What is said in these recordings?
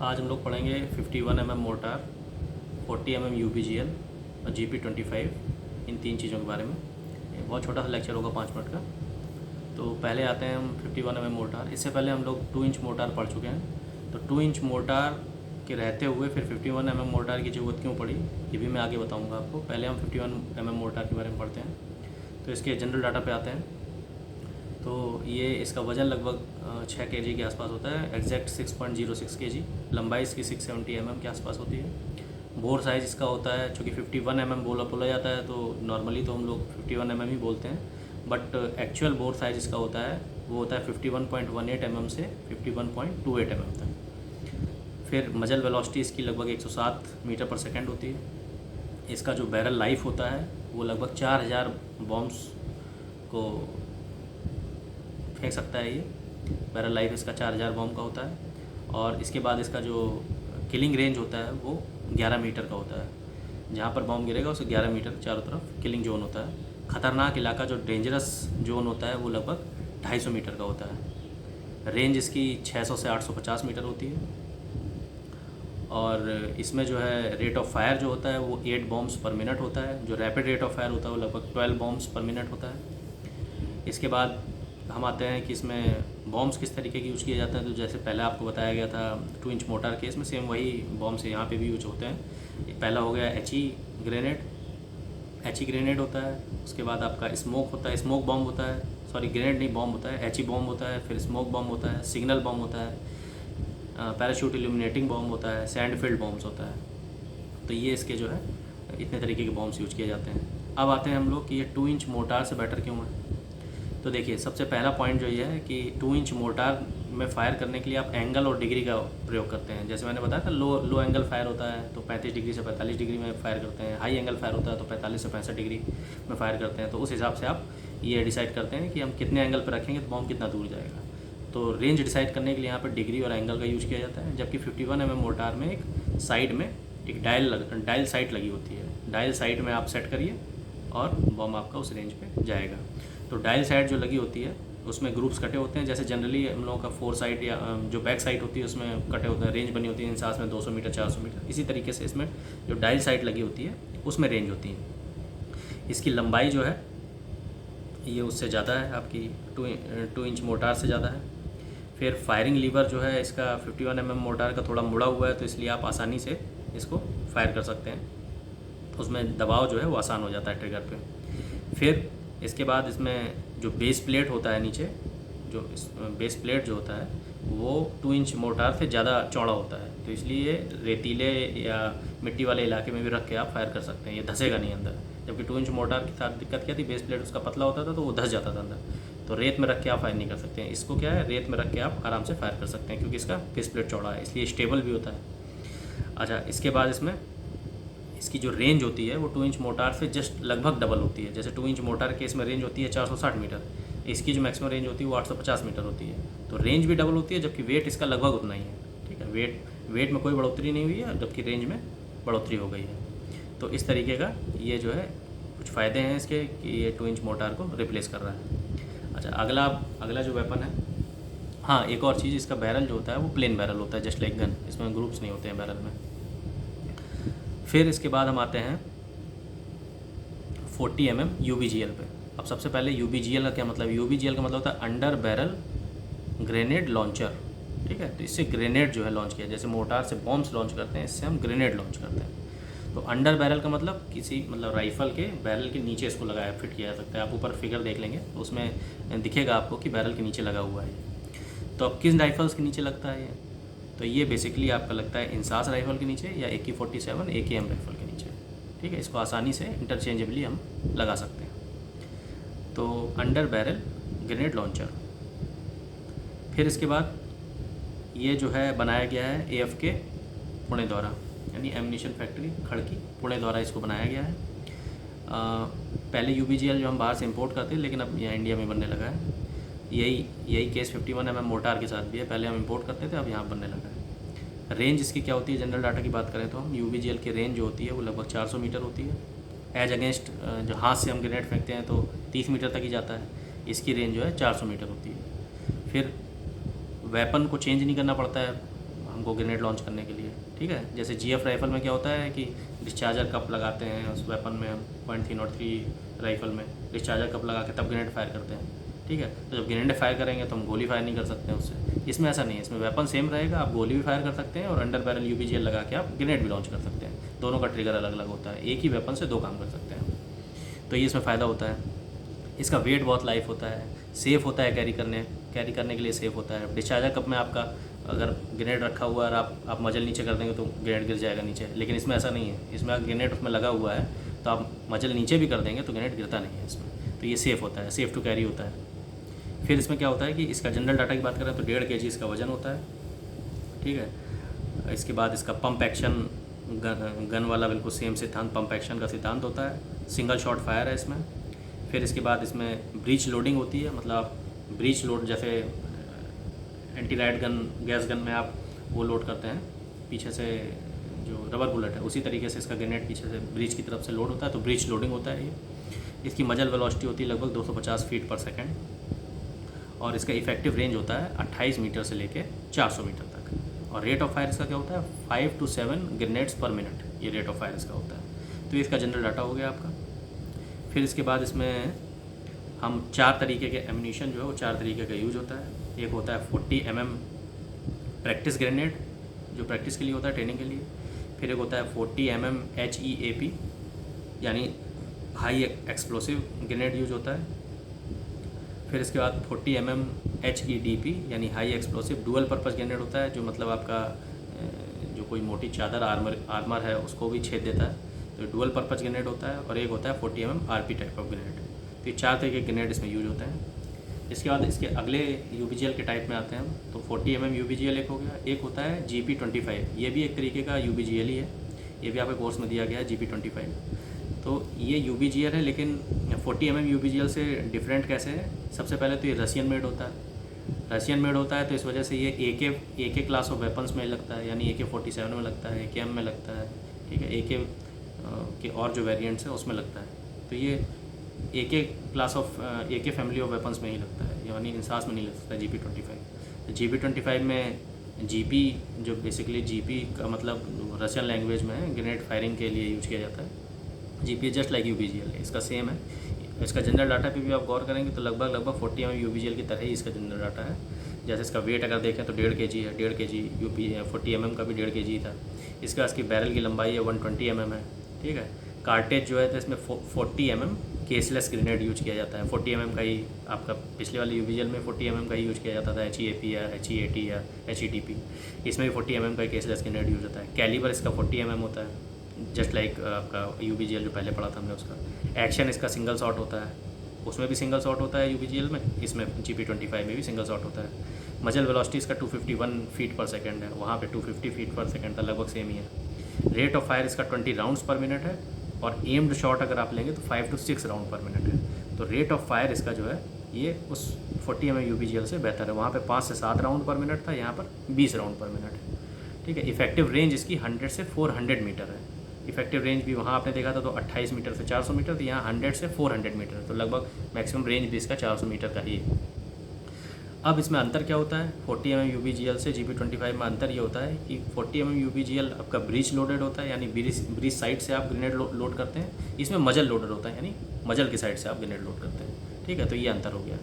आज हम लोग पढ़ेंगे 51 mm मोर्टार, 40 mm UPGL और GP25, इन तीन चीज़ों के बारे में। ये बहुत छोटा सा लेक्चर होगा, 5 मिनट का। तो पहले आते हैं हम 51 mm मोर्टार। इससे पहले हम लोग 2 इंच मोर्टार पढ़ चुके हैं। तो 2 इंच मोर्टार के रहते हुए फिर 51 mm मोर्टार की ज़रूरत क्यों पड़ी, ये भी मैं आगे बताऊँगा आपको। पहले हम 51 mm मोर्टार के बारे में पढ़ते हैं। तो इसके जनरल डाटा पे आते हैं। तो ये इसका वज़न लगभग 6 kg के आसपास होता है, एग्जैक्ट 6.06 kg। लंबाई इसकी 670 mm के आसपास होती है। बोर साइज़ इसका होता है, चूँकि 51 mm बोला जाता है तो नॉर्मली तो हम लोग 51 mm ही बोलते हैं, बट एक्चुअल बोर साइज़ इसका होता है वो होता है 51.18 mm से 51.28 mm तक। फिर मजल वेलोसिटी इसकी लगभग 107 मीटर पर सेकेंड होती है। इसका जो बैरल लाइफ होता है वो लगभग 4000 बॉम्ब्स को फेंक सकता है। ये बैरल लाइफ इसका 4000 बॉम्ब का होता है। और इसके बाद इसका जो किलिंग रेंज होता है वो 11 मीटर का होता है। जहाँ पर बॉम्ब गिरेगा उसे 11 मीटर चारों तरफ किलिंग जोन होता है। ख़तरनाक इलाका जो डेंजरस जोन होता है वो लगभग 250 मीटर का होता है। रेंज इसकी 600 से 850 मीटर होती है। और इसमें जो है रेट ऑफ फायर जो होता है वो 8 बॉम्ब्स पर मिनट होता है। जो रैपिड रेट ऑफ फायर होता है वो लगभग 12 बॉम्ब्स पर मिनट होता है। इसके बाद हम आते हैं कि इसमें बॉम्ब्स किस तरीके के यूज़ किए जाते हैं। तो जैसे पहले आपको बताया गया था 2 इंच मोटार केस में, सेम वही बॉम्ब्स यहाँ पे भी यूज होते हैं। पहला हो गया एच ई ग्रेनेड होता है। उसके बाद आपका स्मोक होता है, स्मोक बॉम्ब होता है, सॉरी ग्रेनेड नहीं बॉम्ब होता है, एच ई बॉम्ब होता है। फिर स्मोक बॉम्ब होता है, सिग्नल बॉम्ब होता है, पैराशूट इल्यूमिनेटिंग बॉम्ब होता है, सैंड फील्ड बॉम्ब्स होता है। तो ये इसके जो है इतने तरीके के बॉम्ब्स यूज किए जाते हैं। अब आते हैं हम लोग कि ये 2 इंच मोटार से बेटर क्यों है। तो देखिए, सबसे पहला पॉइंट जो ये है कि 2 इंच मोटार में फायर करने के लिए आप एंगल और डिग्री का प्रयोग करते हैं। जैसे मैंने बताया था, लो एंगल फायर होता है तो 35 डिग्री से 45 डिग्री में फायर करते हैं। हाई एंगल फायर होता है तो 45 से 65 डिग्री में फायर करते हैं। तो उस हिसाब से आप ये डिसाइड करते हैं कि हम कितने एंगल पर रखेंगे तो बॉम्ब कितना दूर जाएगा। तो रेंज डिसाइड करने के लिए यहाँ पर डिग्री और एंगल का यूज़ किया जाता है। जबकि 51 mm मोटार में एक साइड में एक डायल साइट लगी होती है। डायल साइट में आप सेट करिए और बॉम्ब आपका उस रेंज पे जाएगा। तो डायल साइड जो लगी होती है उसमें ग्रुप्स कटे होते हैं। जैसे जनरली हम लोगों का 4 साइड या जो बैक साइड होती है उसमें कटे होते हैं, रेंज बनी होती है इंसास में 200 मीटर 400 मीटर। इसी तरीके से इसमें जो डायल साइड लगी होती है उसमें रेंज होती है। इसकी लंबाई जो है ये उससे ज़्यादा है, आपकी 2 इंच मोटार से ज़्यादा है। फिर फायरिंग लीवर जो है इसका 51 mm मोटार का थोड़ा मुड़ा हुआ है, तो इसलिए आप आसानी से इसको फायर कर सकते हैं। उसमें दबाव जो है वो आसान हो जाता है ट्रिगर पे। फिर इसके बाद इसमें जो बेस प्लेट होता है नीचे, जो बेस प्लेट जो होता है वो 2 इंच मोटार से ज़्यादा चौड़ा होता है। तो इसलिए रेतीले या मिट्टी वाले इलाके में भी रख के आप फायर कर सकते हैं, ये धंसेगा नहीं अंदर। जबकि 2 इंच मोटार के साथ दिक्कत क्या थी, बेस प्लेट उसका पतला होता था तो वो धंस जाता था अंदर। तो रेत में रख के आप फायर नहीं कर सकते हैं। इसको क्या है, रेत में रख के आप आराम से फायर कर सकते हैं क्योंकि इसका बेस प्लेट चौड़ा है, इसलिए स्टेबल भी होता है। अच्छा, इसके बाद इसमें इसकी जो रेंज होती है वो 2 इंच मोटार से जस्ट लगभग डबल होती है। जैसे 2 इंच मोटार के इसमें रेंज होती है 460 मीटर, इसकी जो मैक्सिमम रेंज होती है वो 850 मीटर होती है। तो रेंज भी डबल होती है, जबकि वेट इसका लगभग उतना ही है। ठीक है, वेट में कोई बढ़ोतरी नहीं हुई है, जबकि रेंज में बढ़ोतरी हो गई है। तो इस तरीके का ये जो है कुछ फ़ायदे हैं इसके कि ये 2 इंच मोटार को रिप्लेस कर रहा है। अच्छा, अगला जो वेपन है, हाँ एक और चीज़, इसका बैरल जो होता है वो प्लेन बैरल होता है, जस्ट लाइक गन। इसमें ग्रुप्स नहीं होते हैं बैरल में। फिर इसके बाद हम आते हैं 40 mm UBGL पे। अब सबसे पहले UBGL का क्या मतलब है। UBGL का मतलब होता है अंडर बैरल ग्रेनेड लॉन्चर। ठीक है, तो इससे ग्रेनेड जो है लॉन्च किया, जैसे मोटार से बॉम्ब्स लॉन्च करते हैं, इससे हम ग्रेनेड लॉन्च करते हैं। तो अंडर बैरल का मतलब किसी राइफ़ल के बैरल के नीचे इसको लगाया फिट किया जा सकता है। आप ऊपर फिगर देख लेंगे तो उसमें दिखेगा आपको कि बैरल के नीचे लगा हुआ है। तो अब किस राइफ़ल्स के नीचे लगता है ये, तो ये बेसिकली आपका लगता है इंसास राइफ़ल के नीचे या AK-47 AKM राइफ़ल के नीचे। ठीक है, इसको आसानी से इंटरचेंजेबली हम लगा सकते हैं। तो अंडर बैरल ग्रेनेड लॉन्चर। फिर इसके बाद ये जो है बनाया गया है AFK पुणे द्वारा, यानी एम्यूनिशन फैक्ट्री खड़की पुणे द्वारा इसको बनाया गया है। पहले UBGL जो हम बाहर से इंपोर्ट करते थे, लेकिन अब यहाँ इंडिया में बनने लगा है। यही केस 51 mm मोटार के साथ भी है। पहले हम इंपोर्ट करते थे, अब यहाँ बनने लगा है। रेंज इसकी क्या होती है, जनरल डाटा की बात करें तो हम UBGL की रेंज जो होती है वो लगभग 400 मीटर होती है। एज अगेंस्ट जो हाथ से हम ग्रेनेड फेंकते हैं तो 30 मीटर तक ही जाता है, इसकी रेंज जो है 400 मीटर होती है। फिर वेपन को चेंज नहीं करना पड़ता है, हमको ग्रेनेड लॉन्च करने के लिए, ठीक है। जैसे GF राइफ़ल में क्या होता है कि डिस्चार्जर कप लगाते हैं उस वेपन में हम, .303 राइफ़ल में डिस्चार्जर कप लगा के तब ग्रेनेड फायर करते हैं, ठीक है। तो जब ग्रेनेड फायर करेंगे तो हम गोली फायर नहीं कर सकते हैं उससे। इसमें ऐसा नहीं है, इसमें वेपन सेम रहेगा, आप गोली भी फायर कर सकते हैं और अंडर बैरल UBGL लगा के आप ग्रेनेड भी लॉन्च कर सकते हैं। दोनों का ट्रिगर अलग अलग होता है, एक ही वेपन से 2 काम कर सकते हैं। तो ये इसमें फ़ायदा होता है। इसका वेट बहुत लाइट होता है, सेफ़ होता है, कैरी करने के लिए सेफ़ होता है। डिस्चार्जर कप में आपका अगर ग्रेनेड रखा हुआ है और आप मजल नीचे कर देंगे तो ग्रेनेड गिर जाएगा नीचे, लेकिन इसमें ऐसा नहीं है। इसमें अगर ग्रेनेड उसमें लगा हुआ है तो आप मजल नीचे भी कर देंगे तो ग्रेनेड गिरता नहीं है इसमें। तो ये सेफ़ होता है, सेफ़ टू कैरी होता है। फिर इसमें क्या होता है कि इसका जनरल डाटा की बात करें तो 1.5 kg इसका वज़न होता है, ठीक है। इसके बाद इसका पंप एक्शन गन वाला बिल्कुल सेम सिद्धांत, पंप एक्शन का सिद्धांत होता है। सिंगल शॉट फायर है इसमें। फिर इसके बाद इसमें ब्रीच लोडिंग होती है, मतलब आप ब्रीच लोड जैसे anti right gun, gas gun में आप वो लोड करते हैं पीछे से जो रबर बुलेट है, उसी तरीके से इसका ग्रेनेड पीछे से ब्रीच की तरफ से लोड होता है, तो ब्रीच लोडिंग होता है ये। इसकी मजल वेलोसिटी होती है लगभग 250 फीट पर सेकेंड और इसका इफेक्टिव रेंज होता है 28 मीटर से लेके 400 मीटर तक। और रेट ऑफ फायर इसका क्या होता है 5 to 7 ग्रेनेड्स पर मिनट, ये रेट ऑफ फायर इसका होता है। तो इसका जनरल डाटा हो गया आपका। फिर इसके बाद इसमें हम 4 तरीके के एम्यूनिशन जो है वो 4 तरीके का यूज होता है। एक होता है 40 mm प्रैक्टिस ग्रेनेड, जो प्रैक्टिस के लिए होता है, ट्रेनिंग के लिए। फिर एक होता है 40 mm HEAP यानी हाई एक्सप्लोसिव ग्रेनेड यूज होता है। फिर इसके बाद 40 mm HEDP यानी high explosive dual purpose grenade होता है, जो मतलब आपका जो कोई मोटी चादर आर्मर है उसको भी छेद देता है, तो डुअल पर्पस ग्रेनेड होता है। और एक होता है 40 mm RP type of grenade. तो ये 4 तरह के ग्रेनेड इसमें यूज होते हैं। इसके बाद इसके अगले UBGL के टाइप में आते हैं हम, तो 40 mm UBGL एक हो गया। एक होता है GP25, ये भी एक तरीके का UBGL ही है, ये भी आपके कोर्स में दिया गया है GP25। तो ये UBGL है, लेकिन 40 mm UBGL से डिफरेंट कैसे है। सबसे पहले तो ये रशियन मेड होता है, तो इस वजह से ये AK क्लास ऑफ वेपन्स में लगता है, यानी AK-47 में लगता है, AKM में लगता है, ठीक है। AK के और जो वेरिएंट्स हैं उसमें लगता है। तो ये AK class of AK family of weapons में ही लगता है, यानी इंसास में नहीं लग सकता GP25। तो GP25 में GP जो बेसिकली GP का मतलब रशियन लैंग्वेज में है, ग्रेनेड फायरिंग के लिए यूज किया जाता है। GP जस्ट लाइक UBGL, इसका सेम है। इसका जनरल डाटा पे भी आप गौर करेंगे तो लगभग 40 mm UBGL की तरह ही इसका जनरल डाटा है। जैसे इसका वेट अगर देखें तो 1.5 kg है, 1.5 kg 40 mm का भी 1.5 kg था। इसकी बैरल की लंबाई है 120 mm है, ठीक है। कार्टेज जो है तो इसमें 40 mm केसलेस ग्रेनेड यूज किया जाता है। 40 mm का ही आपका पिछले वाले UBGL में 40 mm का ही यूज किया जाता था, HEAP या HEAT या HEDP। इसमें भी 40 mm का केसलेस ग्रेनेड यूज होता है। कैलिबर इसका 40 mm होता है, जस्ट लाइक आपका UBGL जो पहले पढ़ा था हमने उसका। एक्शन इसका सिंगल शॉट होता है, उसमें भी सिंगल शॉट होता है UBGL में, इसमें GP25 में भी सिंगल शॉट होता है। मजल वेलोसिटी इसका 251 फीट पर सेकेंड है, वहाँ पे 250 फीट पर सेकेंड था, लगभग सेम ही है। रेट ऑफ फायर इसका 20 राउंड्स पर मिनट है और एम्ड शॉट अगर आप लेंगे तो 5 to 6 राउंड पर मिनट है। तो रेट ऑफ फायर इसका जो है ये उस 40 mm UBGL से बेहतर है। वहाँ पे 5 से 7 राउंड पर मिनट था, यहाँ पर 20 राउंड पर मिनट है, ठीक है। इफेक्टिव रेंज इसकी 100 से 400 मीटर है। इफेक्टिव रेंज भी वहाँ आपने देखा था तो 28 मीटर से 400 मीटर, तो यहाँ 100 से 400 मीटर है, तो लगभग मैक्सिमम रेंज भी इसका 400 मीटर का ही है। अब इसमें अंतर क्या होता है 40 mm UBGL से GP25 में? अंतर ये होता है कि 40 mm UBGL आपका ब्रीच लोडेड होता है, यानी ब्रीच साइड से आप ग्रेनेड लोड करते हैं। इसमें मजल लोडेड होता है, यानी मजल की साइड से आप ग्रेनेड लोड करते हैं, ठीक है। तो ये अंतर हो गया।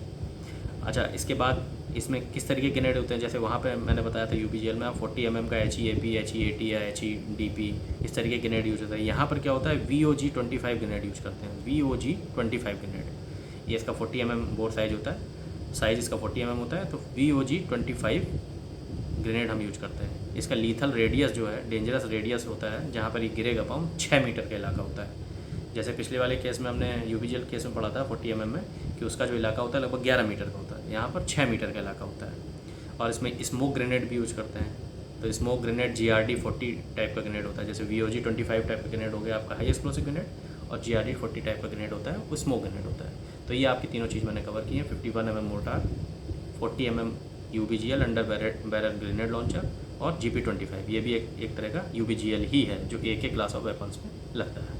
अच्छा, इसके बाद इसमें किस तरीके के ग्रेनेड होते हैं, जैसे वहाँ पे मैंने बताया था UBGL में आप 40 mm का HEAP, HEAT या HEDP इस तरीके के ग्रेनेड यूज होता है। यहाँ पर क्या होता है VOG-25 ग्रेनेड यूज करते हैं। VOG-25 ग्रेनेड, ये इसका 40 mm बोर साइज होता है, साइज इसका 40 mm होता है, तो VOG-25 ग्रेनेड हम यूज करते हैं। इसका लीथल रेडियस जो है, डेंजरस रेडियस होता है, जहाँ पर ये गिरेगा बम 6 मीटर का इलाका होता है। जैसे पिछले वाले केस में हमने UBGL केस में पढ़ा था 40 mm में कि उसका जो इलाका होता है लगभग 11 मीटर का होता है, यहाँ पर 6 मीटर का इलाका होता है। और इसमें स्मोक ग्रेनेड भी यूज करते हैं, तो स्मोक ग्रेनेड GRD-40 टाइप का ग्रेनेड होता है। जैसे VOG-25 टाइप का ग्रेनेड हो गया आपका हाई एक्सप्लोसिव ग्रेनेड, और GRD-40 टाइप का ग्रेनेड होता है वो स्मोक ग्रेनेड होता है। तो ये आपकी तीनों चीज़ मैंने कवर की है, 51 mm mortar, 40 mm UBGL under barrel grenade launcher और GP25, ये भी एक तरह का UBGL ही है जो AK क्लास ऑफ वेपन्स में लगता है।